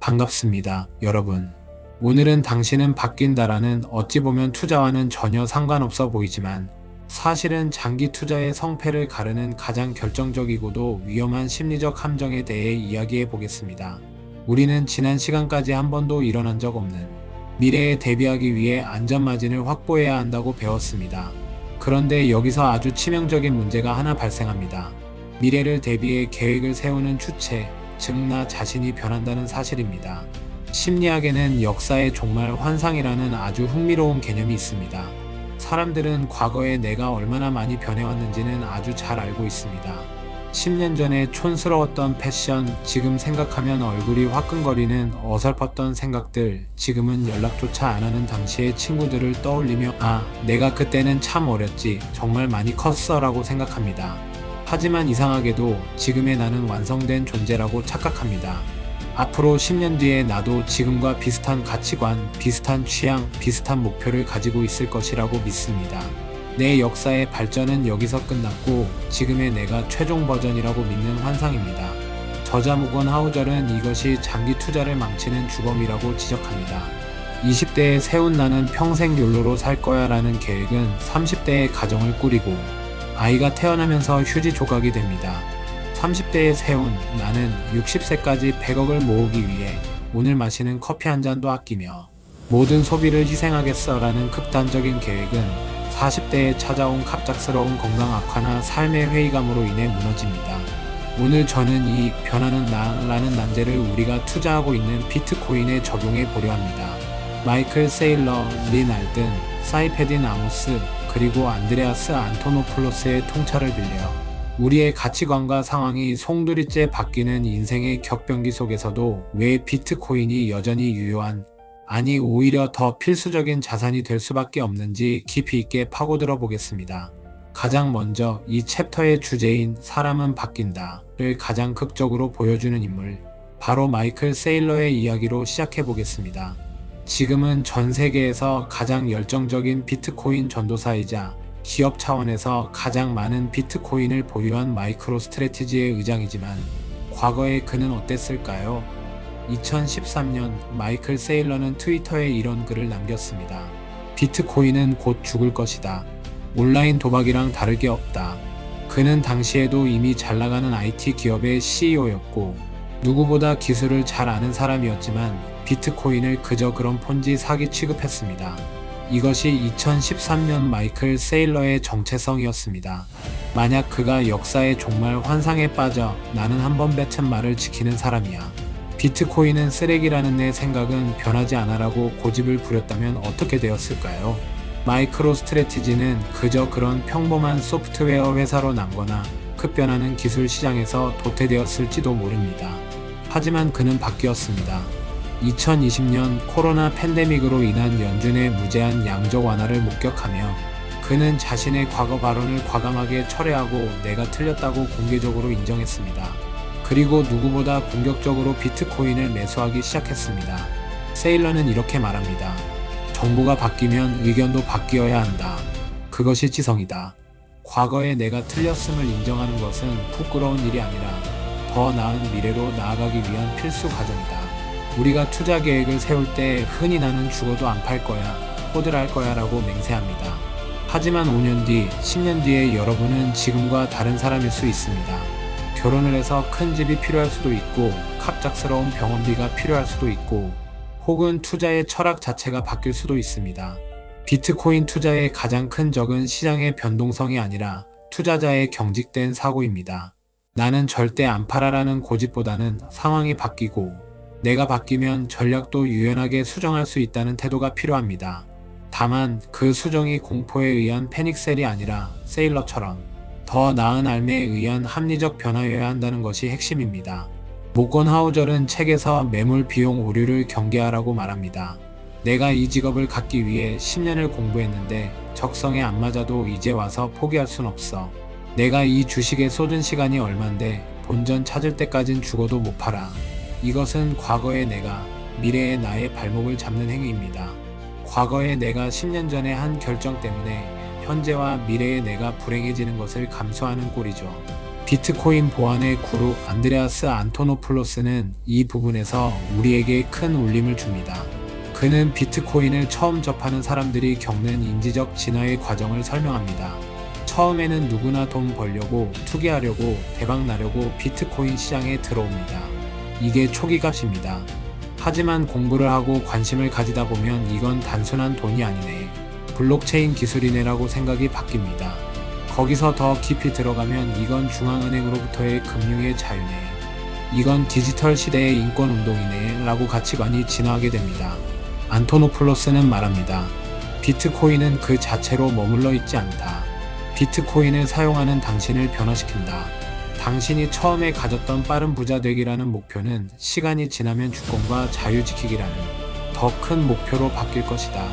반갑습니다, 여러분. 오늘은 당신은 바뀐다라는 어찌 보면 투자와는 전혀 상관없어 보이지만 사실은 장기 투자의 성패를 가르는 가장 결정적이고도 위험한 심리적 함정에 대해 이야기해 보겠습니다. 우리는 지난 시간까지 한 번도 일어난 적 없는 미래에 대비하기 위해 안전마진을 확보해야 한다고 배웠습니다. 그런데 여기서 아주 치명적인 문제가 하나 발생합니다. 미래를 대비해 계획을 세우는 주체, 즉 나 자신이 변한다는 사실입니다. 심리학에는 역사의 종말 환상이라는 아주 흥미로운 개념이 있습니다. 사람들은 과거에 내가 얼마나 많이 변해왔는지는 아주 잘 알고 있습니다. 10년 전에 촌스러웠던 패션, 지금 생각하면 얼굴이 화끈거리는 어설펐던 생각들, 지금은 연락조차 안 하는 당시의 친구들을 떠올리며 내가 그때는 참 어렸지, 정말 많이 컸어 라고 생각합니다. 하지만 이상하게도 지금의 나는 완성된 존재라고 착각합니다. 앞으로 10년 뒤에 나도 지금과 비슷한 가치관, 비슷한 취향, 비슷한 목표를 가지고 있을 것이라고 믿습니다. 내 역사의 발전은 여기서 끝났고 지금의 내가 최종 버전이라고 믿는 환상입니다. 저자 무건 하우절은 이것이 장기 투자를 망치는 주범이라고 지적합니다. 20대에 세운 나는 평생 욜로로 살 거야 라는 계획은 30대에 가정을 꾸리고 아이가 태어나면서 휴지 조각이 됩니다. 30대에 세운 나는 60세까지 100억을 모으기 위해 오늘 마시는 커피 한 잔도 아끼며 모든 소비를 희생하겠어 라는 극단적인 계획은 40대에 찾아온 갑작스러운 건강 악화나 삶의 회의감으로 인해 무너집니다. 오늘 저는 이 변하는 나라는 난제를 우리가 투자하고 있는 비트코인에 적용해 보려 합니다. 마이클 세일러, 린 알든, 사이페딘 아모스, 그리고 안드레아스 안토노플로스의 통찰을 빌려 우리의 가치관과 상황이 송두리째 바뀌는 인생의 격변기 속에서도 왜 비트코인이 여전히 유효한, 아니 오히려 더 필수적인 자산이 될 수밖에 없는지 깊이 있게 파고들어 보겠습니다. 가장 먼저 이 챕터의 주제인 사람은 바뀐다를 가장 극적으로 보여주는 인물, 바로 마이클 세일러의 이야기로 시작해 보겠습니다. 지금은 전 세계에서 가장 열정적인 비트코인 전도사이자 기업 차원에서 가장 많은 비트코인을 보유한 마이크로 스트래티지의 의장이지만 과거에 그는 어땠을까요? 2013년 마이클 세일러는 트위터에 이런 글을 남겼습니다. 비트코인은 곧 죽을 것이다. 온라인 도박이랑 다를 게 없다. 그는 당시에도 이미 잘나가는 IT 기업의 CEO였고 누구보다 기술을 잘 아는 사람이었지만 비트코인을 그저 그런 폰지 사기 취급했습니다. 이것이 2013년 마이클 세일러의 정체성이었습니다. 만약 그가 역사의 종말 환상에 빠져 나는 한번 뱉은 말을 지키는 사람이야. 비트코인은 쓰레기라는 내 생각은 변하지 않아라고 고집을 부렸다면 어떻게 되었을까요? 마이크로 스트래티지는 그저 그런 평범한 소프트웨어 회사로 남거나 급변하는 기술 시장에서 도태되었을지도 모릅니다. 하지만 그는 바뀌었습니다. 2020년 코로나 팬데믹으로 인한 연준의 무제한 양적 완화를 목격하며 그는 자신의 과거 발언을 과감하게 철회하고 내가 틀렸다고 공개적으로 인정했습니다. 그리고 누구보다 공격적으로 비트코인을 매수하기 시작했습니다. 세일러는 이렇게 말합니다. 정부가 바뀌면 의견도 바뀌어야 한다. 그것이 지성이다. 과거에 내가 틀렸음을 인정하는 것은 부끄러운 일이 아니라 더 나은 미래로 나아가기 위한 필수 과정이다. 우리가 투자 계획을 세울 때 흔히 나는 죽어도 안 팔 거야, 호들할 거야 라고 맹세합니다. 하지만 5년 뒤, 10년 뒤에 여러분은 지금과 다른 사람일 수 있습니다. 결혼을 해서 큰 집이 필요할 수도 있고, 갑작스러운 병원비가 필요할 수도 있고, 혹은 투자의 철학 자체가 바뀔 수도 있습니다. 비트코인 투자의 가장 큰 적은 시장의 변동성이 아니라 투자자의 경직된 사고입니다. 나는 절대 안 팔아라는 고집보다는 상황이 바뀌고 내가 바뀌면 전략도 유연하게 수정할 수 있다는 태도가 필요합니다. 다만 그 수정이 공포에 의한 패닉셀이 아니라 세일러처럼 더 나은 삶에 의한 합리적 변화여야 한다는 것이 핵심입니다. 모건 하우절은 책에서 매물 비용 오류를 경계하라고 말합니다. 내가 이 직업을 갖기 위해 10년을 공부했는데 적성에 안 맞아도 이제 와서 포기할 순 없어. 내가 이 주식에 쏟은 시간이 얼만데 본전 찾을 때까진 죽어도 못 팔아. 이것은 과거의 내가 미래의 나의 발목을 잡는 행위입니다. 과거의 내가 10년 전에 한 결정 때문에 현재와 미래의 내가 불행해지는 것을 감수하는 꼴이죠. 비트코인 보안의 구루 안드레아스 안토노플로스는 이 부분에서 우리에게 큰 울림을 줍니다. 그는 비트코인을 처음 접하는 사람들이 겪는 인지적 진화의 과정을 설명합니다. 처음에는 누구나 돈 벌려고, 투기하려고, 대박 나려고 비트코인 시장에 들어옵니다. 이게 초기 값입니다. 하지만 공부를 하고 관심을 가지다 보면 이건 단순한 돈이 아니네, 블록체인 기술이네라고 생각이 바뀝니다. 거기서 더 깊이 들어가면 이건 중앙은행으로부터의 금융의 자유네, 이건 디지털 시대의 인권운동이네 라고 가치관이 진화하게 됩니다. 안토노플로스는 말합니다. 비트코인은 그 자체로 머물러 있지 않다. 비트코인을 사용하는 당신을 변화시킨다. 당신이 처음에 가졌던 빠른 부자 되기라는 목표는 시간이 지나면 주권과 자유 지키기라는 더 큰 목표로 바뀔 것이다.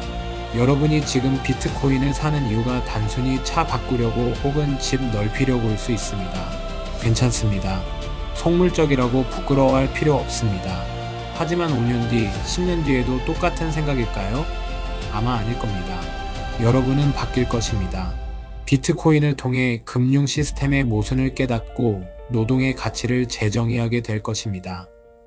여러분이 지금 비트코인을 사는 이유가 단순히 차 바꾸려고 혹은 집 넓히려고일 수 있습니다. 괜찮습니다. 속물적이라고 부끄러워할 필요 없습니다. 하지만 5년 뒤, 10년 뒤에도 똑같은 생각일까요? 아마 아닐 겁니다. 여러분은 바뀔 것입니다. 비트코인을 통해 금융 시스템의 모순을 깨닫고 노동의 가치를 재정의하게 될 것입니다.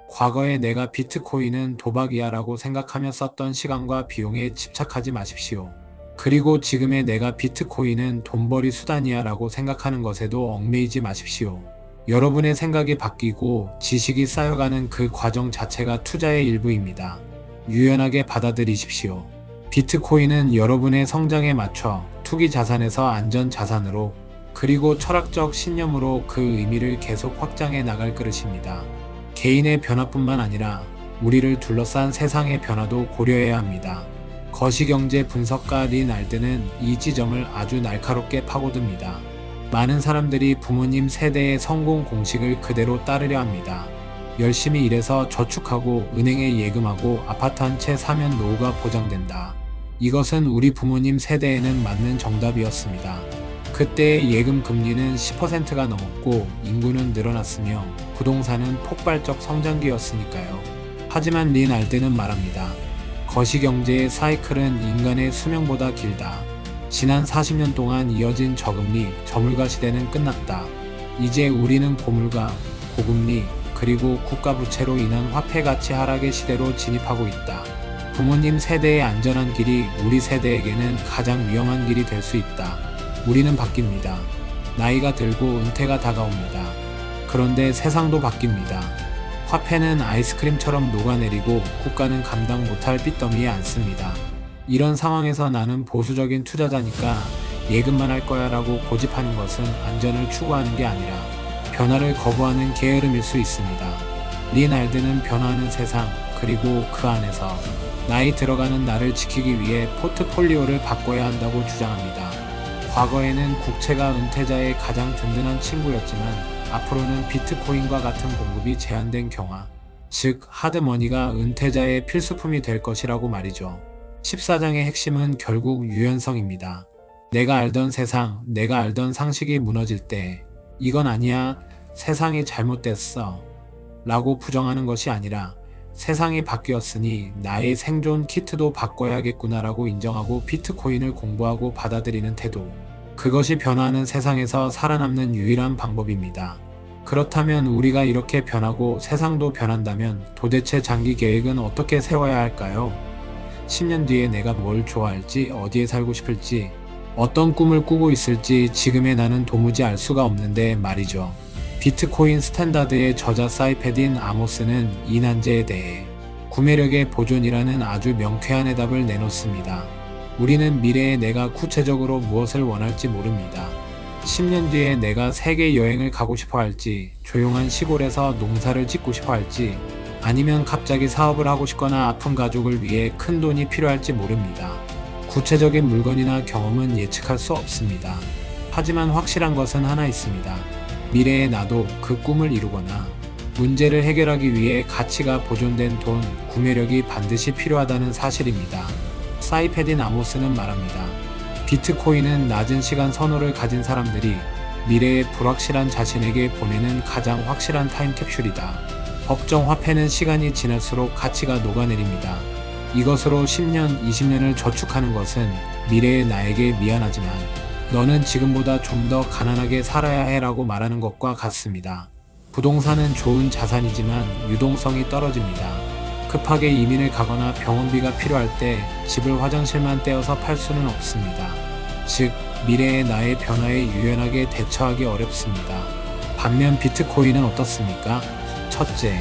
과거에 내가 비트코인은 도박이야 라고 생각하며 썼던 시간과 비용에 집착하지 마십시오. 그리고 지금의 내가 비트코인은 돈벌이 수단이야 라고 생각하는 것에도 얽매이지 마십시오. 여러분의 생각이 바뀌고 지식이 쌓여가는 그 과정 자체가 투자의 일부입니다. 유연하게 받아들이십시오. 비트코인은 여러분의 성장에 맞춰 투기 자산에서 안전 자산으로, 그리고 철학적 신념으로 그 의미를 계속 확장해 나갈 그릇입니다. 개인의 변화뿐만 아니라 우리를 둘러싼 세상의 변화도 고려해야 합니다. 거시경제 분석가 린 알드는 이 지점을 아주 날카롭게 파고듭니다. 많은 사람들이 부모님 세대의 성공 공식을 그대로 따르려 합니다. 열심히 일해서 저축하고 은행에 예금하고 아파트 한 채 사면 노후가 보장된다. 이것은 우리 부모님 세대에는 맞는 정답이었습니다. 그때의 예금 금리는 10%가 넘었고 인구는 늘어났으며 부동산은 폭발적 성장기였으니까요. 하지만 린 알드는 말합니다. 거시경제의 사이클은 인간의 수명보다 길다. 지난 40년 동안 이어진 저금리, 저물가 시대는 끝났다. 이제 우리는 고물가, 고금리, 그리고 국가부채로 인한 화폐 가치 하락의 시대로 진입하고 있다. 부모님 세대의 안전한 길이 우리 세대에게는 가장 위험한 길이 될 수 있다. 우리는 바뀝니다. 나이가 들고 은퇴가 다가옵니다. 그런데 세상도 바뀝니다. 화폐는 아이스크림처럼 녹아내리고 국가는 감당 못할 빚더미에 앉습니다. 이런 상황에서 나는 보수적인 투자자니까 예금만 할 거야 라고 고집하는 것은 안전을 추구하는 게 아니라 변화를 거부하는 게으름일 수 있습니다. 린 알드는 변화하는 세상, 그리고 그 안에서 나이 들어가는 나를 지키기 위해 포트폴리오를 바꿔야 한다고 주장합니다. 과거에는 국채가 은퇴자의 가장 든든한 친구였지만 앞으로는 비트코인과 같은 공급이 제한된 경화, 즉 하드머니가 은퇴자의 필수품이 될 것이라고 말이죠. 14장의 핵심은 결국 유연성입니다. 내가 알던 세상, 내가 알던 상식이 무너질 때 이건 아니야, 세상이 잘못됐어 라고 부정하는 것이 아니라 세상이 바뀌었으니 나의 생존 키트도 바꿔야겠구나 라고 인정하고 비트코인을 공부하고 받아들이는 태도, 그것이 변화하는 세상에서 살아남는 유일한 방법입니다. 그렇다면 우리가 이렇게 변하고 세상도 변한다면 도대체 장기 계획은 어떻게 세워야 할까요? 10년 뒤에 내가 뭘 좋아할지, 어디에 살고 싶을지, 어떤 꿈을 꾸고 있을지 지금의 나는 도무지 알 수가 없는데 말이죠. 비트코인 스탠다드의 저자 사이페딘 아모스는 이 난제에 대해 구매력의 보존이라는 아주 명쾌한 해답을 내놓습니다. 우리는 미래에 내가 구체적으로 무엇을 원할지 모릅니다. 10년 뒤에 내가 세계 여행을 가고 싶어 할지, 조용한 시골에서 농사를 짓고 싶어 할지, 아니면 갑자기 사업을 하고 싶거나 아픈 가족을 위해 큰 돈이 필요할지 모릅니다. 구체적인 물건이나 경험은 예측할 수 없습니다. 하지만 확실한 것은 하나 있습니다. 미래의 나도 그 꿈을 이루거나 문제를 해결하기 위해 가치가 보존된 돈, 구매력이 반드시 필요하다는 사실입니다. 사이페딘 아모스는 말합니다. 비트코인은 낮은 시간 선호를 가진 사람들이 미래의 불확실한 자신에게 보내는 가장 확실한 타임캡슐이다. 법정 화폐는 시간이 지날수록 가치가 녹아내립니다. 이것으로 10년, 20년을 저축하는 것은 미래의 나에게 미안하지만 너는 지금보다 좀 더 가난하게 살아야 해라고 말하는 것과 같습니다. 부동산은 좋은 자산이지만 유동성이 떨어집니다. 급하게 이민을 가거나 병원비가 필요할 때 집을 화장실만 떼어서 팔 수는 없습니다. 즉, 미래의 나의 변화에 유연하게 대처하기 어렵습니다. 반면 비트코인은 어떻습니까? 첫째,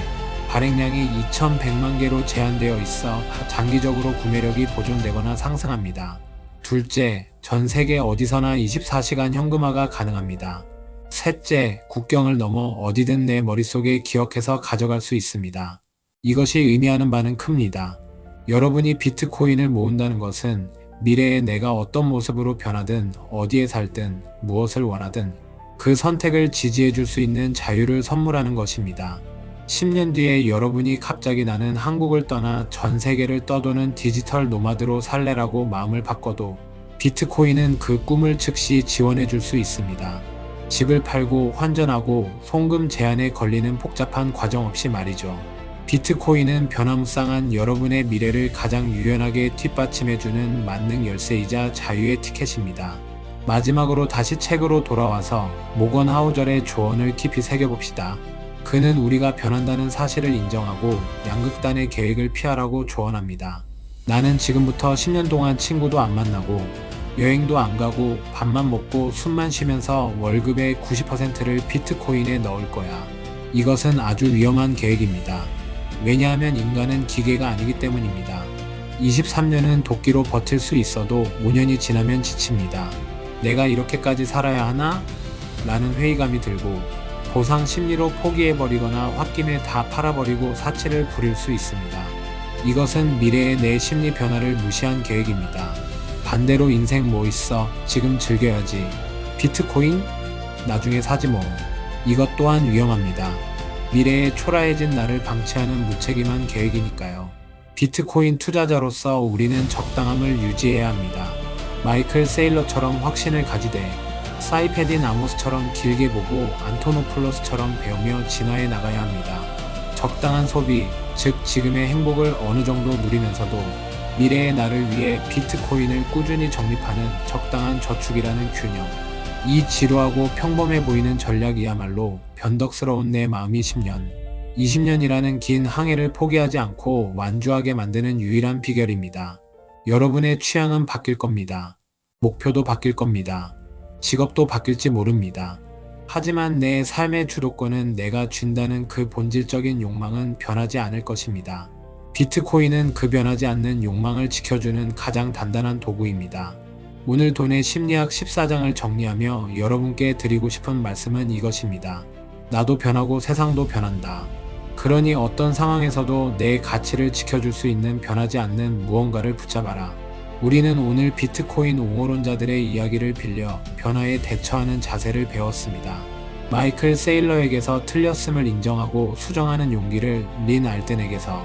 발행량이 2100만 개로 제한되어 있어 장기적으로 구매력이 보존되거나 상승합니다. 둘째, 전 세계 어디서나 24시간 현금화가 가능합니다. 셋째, 국경을 넘어 어디든 내 머릿속에 기억해서 가져갈 수 있습니다. 이것이 의미하는 바는 큽니다. 여러분이 비트코인을 모은다는 것은 미래에 내가 어떤 모습으로 변하든 어디에 살든 무엇을 원하든 그 선택을 지지해 줄 수 있는 자유를 선물하는 것입니다. 10년 뒤에 여러분이 갑자기 나는 한국을 떠나 전 세계를 떠도는 디지털 노마드로 살래라고 마음을 바꿔도 비트코인은 그 꿈을 즉시 지원해 줄 수 있습니다. 집을 팔고 환전하고 송금 제한에 걸리는 복잡한 과정 없이 말이죠. 비트코인은 변화무쌍한 여러분의 미래를 가장 유연하게 뒷받침해주는 만능 열쇠이자 자유의 티켓입니다. 마지막으로 다시 책으로 돌아와서 모건 하우절의 조언을 깊이 새겨봅시다. 그는 우리가 변한다는 사실을 인정하고 양극단의 계획을 피하라고 조언합니다. 나는 지금부터 10년 동안 친구도 안 만나고 여행도 안 가고 밥만 먹고 숨만 쉬면서 월급의 90%를 비트코인에 넣을 거야. 이것은 아주 위험한 계획입니다. 왜냐하면 인간은 기계가 아니기 때문입니다. 23년은 도끼로 버틸 수 있어도 5년이 지나면 지칩니다. 내가 이렇게까지 살아야 하나? 라는 회의감이 들고 보상 심리로 포기해버리거나 홧김에 다 팔아버리고 사치를 부릴 수 있습니다. 이것은 미래의 내 심리 변화를 무시한 계획입니다. 반대로 인생 뭐 있어? 지금 즐겨야지. 비트코인? 나중에 사지 뭐. 이것 또한 위험합니다. 미래에 초라해진 나를 방치하는 무책임한 계획이니까요. 비트코인 투자자로서 우리는 적당함을 유지해야 합니다. 마이클 세일러처럼 확신을 가지되 사이페딘 아모스처럼 길게 보고 안토노플로스처럼 배우며 진화해 나가야 합니다. 적당한 소비, 즉 지금의 행복을 어느 정도 누리면서도 미래의 나를 위해 비트코인을 꾸준히 적립하는 적당한 저축이라는 균형. 이 지루하고 평범해 보이는 전략이야말로 변덕스러운 내 마음이 10년, 20년이라는 긴 항해를 포기하지 않고 완주하게 만드는 유일한 비결입니다. 여러분의 취향은 바뀔 겁니다. 목표도 바뀔 겁니다. 직업도 바뀔지 모릅니다. 하지만 내 삶의 주도권은 내가 쥔다는 그 본질적인 욕망은 변하지 않을 것입니다. 비트코인은 그 변하지 않는 욕망을 지켜주는 가장 단단한 도구입니다. 오늘 돈의 심리학 14장을 정리하며 여러분께 드리고 싶은 말씀은 이것입니다. 나도 변하고 세상도 변한다. 그러니 어떤 상황에서도 내 가치를 지켜줄 수 있는 변하지 않는 무언가를 붙잡아라. 우리는 오늘 비트코인 옹호론자들의 이야기를 빌려 변화에 대처하는 자세를 배웠습니다. 마이클 세일러에게서 틀렸음을 인정하고 수정하는 용기를 린 알덴에게서,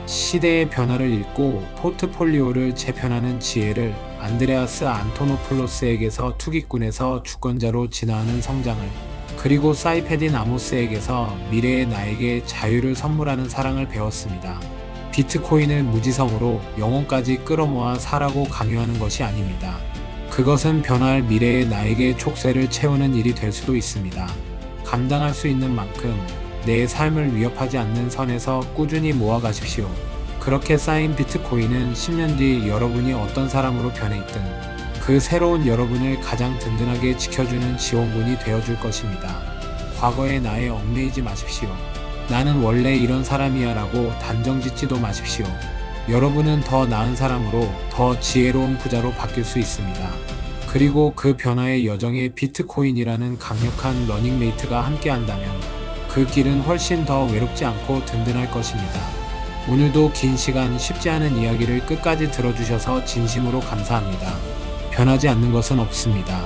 시대의 변화를 읽고 포트폴리오를 재편하는 지혜를 안드레아스 안토노플로스에게서 투기꾼에서 주권자로 진화하는 성장을, 그리고 사이페딘 아모스에게서 미래의 나에게 자유를 선물하는 사랑을 배웠습니다. 비트코인을 무지성으로 영혼까지 끌어모아 사라고 강요하는 것이 아닙니다. 그것은 변화할 미래의 나에게 촉새를 채우는 일이 될 수도 있습니다. 감당할 수 있는 만큼 내 삶을 위협하지 않는 선에서 꾸준히 모아가십시오. 그렇게 쌓인 비트코인은 10년 뒤 여러분이 어떤 사람으로 변해있든 그 새로운 여러분을 가장 든든하게 지켜주는 지원군이 되어줄 것입니다. 과거의 나에 얽매이지 마십시오. 나는 원래 이런 사람이야 라고 단정짓지도 마십시오. 여러분은 더 나은 사람으로 더 지혜로운 부자로 바뀔 수 있습니다. 그리고 그 변화의 여정에 비트코인이라는 강력한 러닝메이트가 함께한다면 그 길은 훨씬 더 외롭지 않고 든든할 것입니다. 오늘도 긴 시간 쉽지 않은 이야기를 끝까지 들어주셔서 진심으로 감사합니다. 변하지 않는 것은 없습니다.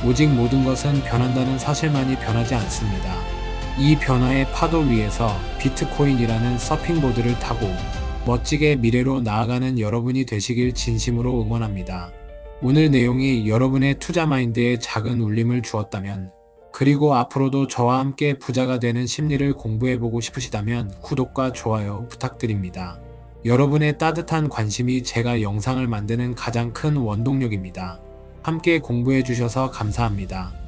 오직 모든 것은 변한다는 사실만이 변하지 않습니다. 이 변화의 파도 위에서 비트코인이라는 서핑보드를 타고 멋지게 미래로 나아가는 여러분이 되시길 진심으로 응원합니다. 오늘 내용이 여러분의 투자 마인드에 작은 울림을 주었다면, 그리고 앞으로도 저와 함께 부자가 되는 심리를 공부해보고 싶으시다면 구독과 좋아요 부탁드립니다. 여러분의 따뜻한 관심이 제가 영상을 만드는 가장 큰 원동력입니다. 함께 공부해 주셔서 감사합니다.